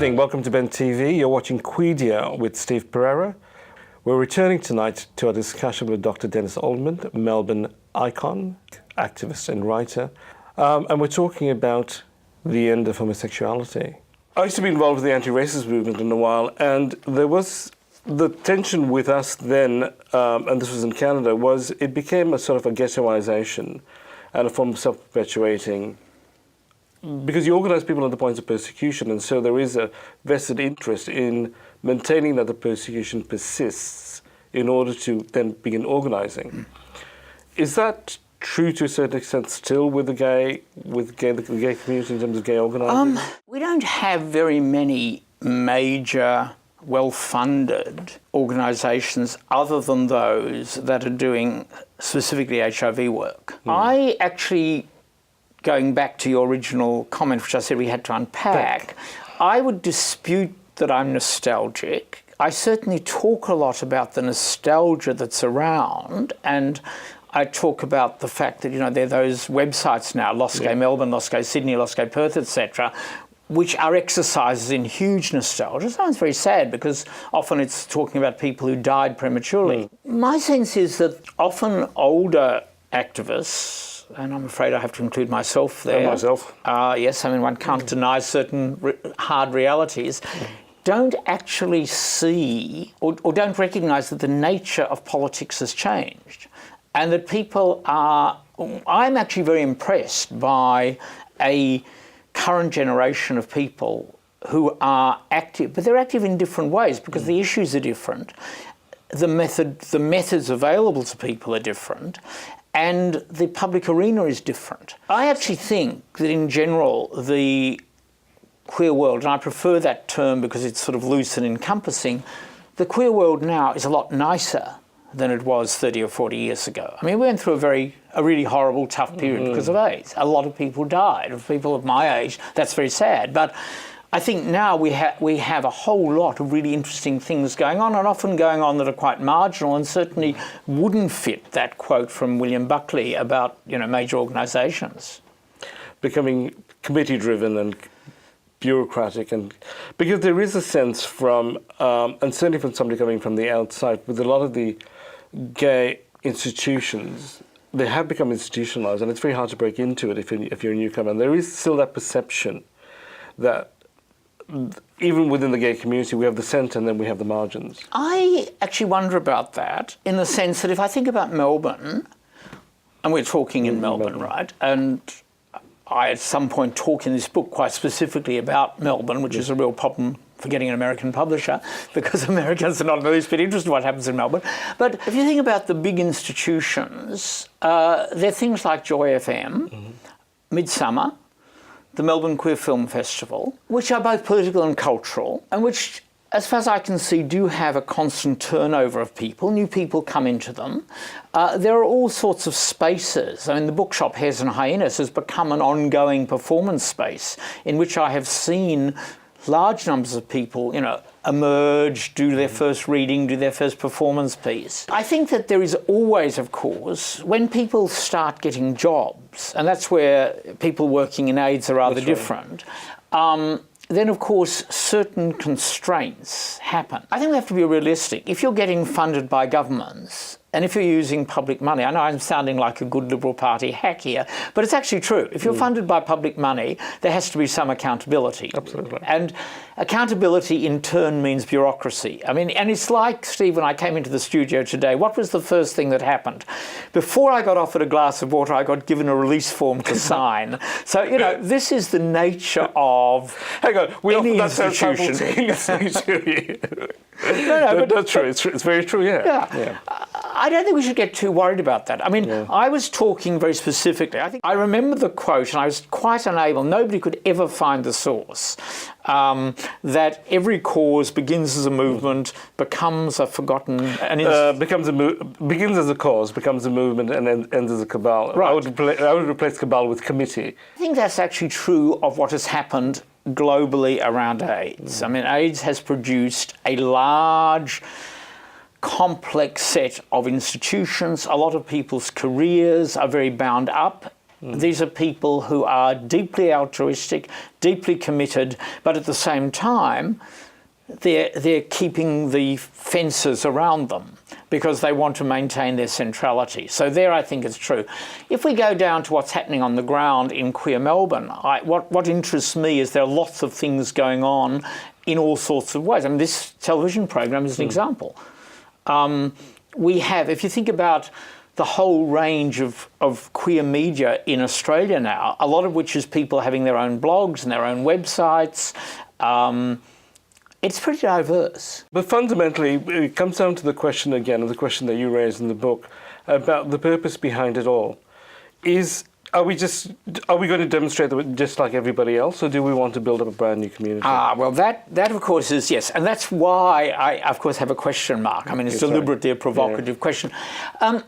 evening, welcome to Ben TV. You're watching Quedia with Steve Pereira. We're returning tonight to our discussion with Dr. Dennis Altman, Melbourne icon, activist and writer. And we're talking about the end of homosexuality. I used to be involved with the anti-racist movement in a while, and there was the tension with us then, and this was in Canada, was it became a sort of a ghettoization and a form of self-perpetuating, because you organize people on the points of persecution, and so there is a vested interest in maintaining that the persecution persists in order to then begin organizing. Is that true to a certain extent still with the gay community in terms of gay organizing? We don't have very many major, well-funded organisations other than those that are doing specifically HIV work. I actually, going back to your original comment, which I said we had to unpack, I would dispute that I'm nostalgic. I certainly talk a lot about the nostalgia that's around, and I talk about the fact that, you know, there are those websites now, Lost Gay Melbourne, Lost Gay Sydney, Lost Gay Perth, etc., which are exercises in huge nostalgia. It sounds very sad because often it's talking about people who died prematurely. My sense is that often older activists, and I'm afraid I have to include myself there. And myself. Yes, I mean, one can't deny certain hard realities. Don't actually see or don't recognise that the nature of politics has changed, and that people are... I'm actually very impressed by a current generation of people who are active, but they're active in different ways because the issues are different. The methods available to people are different, and the public arena is different. I actually think that in general, the queer world, and I prefer that term because it's sort of loose and encompassing, the queer world now is a lot nicer than it was 30 or 40 years ago. I mean, we went through a really horrible, tough period because of AIDS. A lot of people died. Of people of my age, that's very sad. But I think now we have a whole lot of really interesting things going on, and often going on that are quite marginal and certainly wouldn't fit that quote from William Buckley about, you know, major organisations. Becoming committee-driven and bureaucratic, and because there is a sense from, and certainly from somebody coming from the outside, with a lot of the gay institutions, they have become institutionalized, and it's very hard to break into it if you're a newcomer. And there is still that perception that even within the gay community, we have the centre and then we have the margins. I actually wonder about that in the sense that if I think about Melbourne, and we're talking in Melbourne, right? And I at some point talk in this book quite specifically about Melbourne, which is a real problem for getting an American publisher, because Americans are not in the least bit interested in what happens in Melbourne. But if you think about the big institutions, there are things like Joy FM, Midsummer, the Melbourne Queer Film Festival, which are both political and cultural, and which, as far as I can see, do have a constant turnover of people. New people come into them. There are all sorts of spaces. I mean, the bookshop Hares and Hyenas has become an ongoing performance space in which I have seen large numbers of people, you know, emerge, do their first reading, do their first performance piece. I think that there is always, of course, when people start getting jobs, and that's where people working in AIDS are rather different, then of course certain constraints happen. I think we have to be realistic. If you're getting funded by governments, and if you're using public money, I know I'm sounding like a good Liberal Party hack here, but it's actually true. If you're funded by public money, there has to be some accountability. Absolutely. And accountability in turn means bureaucracy. I mean, and it's like, Steve, when I came into the studio today, what was the first thing that happened? Before I got offered a glass of water, I got given a release form to sign. So, you know, this is the nature of Hang on, we any often institution. No, that's true. It's very true, Yeah. I don't think we should get too worried about that. I mean, I was talking very specifically. I remember the quote, and I was quite unable, nobody could ever find the source, that every cause begins as a movement, becomes a forgotten... begins as a cause, becomes a movement, and then ends as a cabal. Right. I would replace cabal with committee. I think that's actually true of what has happened globally around AIDS. I mean, AIDS has produced a large, complex set of institutions. A lot of people's careers are very bound up These are people who are deeply altruistic, deeply committed, but at the same time, they're keeping the fences around them because they want to maintain their centrality. So there I think it's true. If we go down to what's happening on the ground in queer Melbourne, what interests me is there are lots of things going on in all sorts of ways. I mean, this television program is an example. We have, if you think about the whole range of queer media in Australia now, a lot of which is people having their own blogs and their own websites. It's pretty diverse. But fundamentally, it comes down to the question again, of the question that you raised in the book, about the purpose behind it all. Are we going to demonstrate that we're just like everybody else, or do we want to build up a brand new community? Well, that of course is, yes. And that's why I, of course, have a question mark. I mean, it's deliberately a provocative question.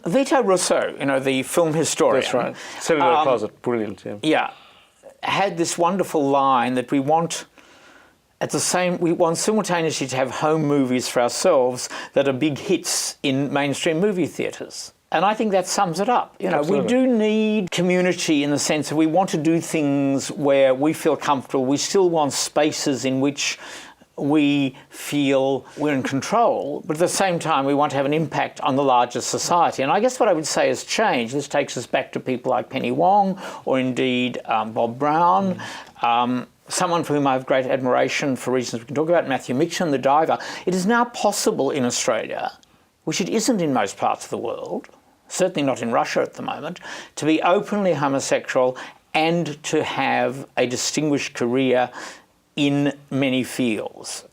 Vito Russo, the film historian. That's right. Cellular Closet, brilliant, yeah. Yeah, had this wonderful line that we want simultaneously to have home movies for ourselves that are big hits in mainstream movie theatres. And I think that sums it up. We do need community in the sense that we want to do things where we feel comfortable. We still want spaces in which we feel we're in control, but at the same time we want to have an impact on the larger society. And I guess what I would say has changed. This takes us back to people like Penny Wong or indeed Bob Brown. Someone for whom I have great admiration for reasons we can talk about, Matthew Mitchell, the diver. It is now possible in Australia, which it isn't in most parts of the world, certainly not in Russia at the moment, to be openly homosexual and to have a distinguished career in many fields.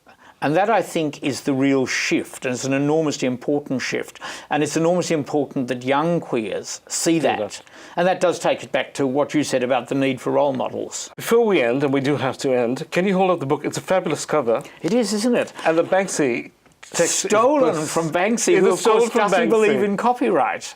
And that, I think, is the real shift, and it's an enormously important shift. And it's enormously important that young queers see that. And that does take us back to what you said about the need for role models. Before we end, and we do have to end, can you hold up the book? It's a fabulous cover. It is, isn't it? And the Banksy text stolen from Banksy, who of course doesn't believe in copyright.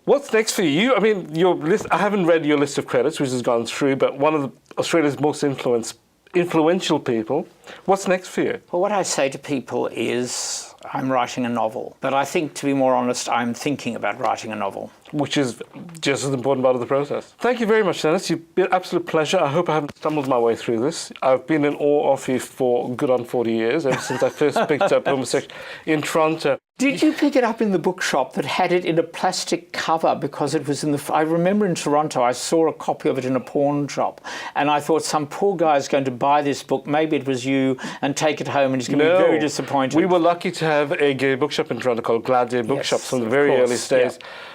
What's next for you? I mean, your list. I haven't read your list of credits, which has gone through, but one of Australia's most influential people. What's next for you? Well, what I say to people is I'm writing a novel. But I think, to be more honest, I'm thinking about writing a novel. Which is just as important part of the process. Thank you very much, Dennis. You've been an absolute pleasure. I hope I haven't stumbled my way through this. I've been in awe of you for good on 40 years, ever since I first picked up Homosexual in Toronto. Did you pick it up in the bookshop that had it in a plastic cover because it was in the... I remember in Toronto I saw a copy of it in a pawn shop and I thought some poor guy's going to buy this book, maybe it was you, and take it home and he's going to be very disappointed. We were lucky to have a gay bookshop in Toronto called Glad Day Bookshops from the very early days. Yeah.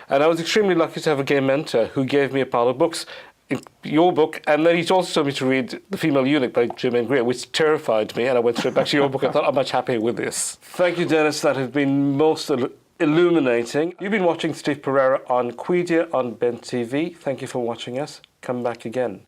And I was extremely lucky to have a gay mentor who gave me a pile of books, your book, and then he also told me to read The Female Eunuch by Germaine Greer, which terrified me, and I went straight back to your book. I thought I'm much happier with this. Thank you, Dennis. That has been most illuminating. You've been watching Steve Pereira on Quedia on Ben TV. Thank you for watching us. Come back again.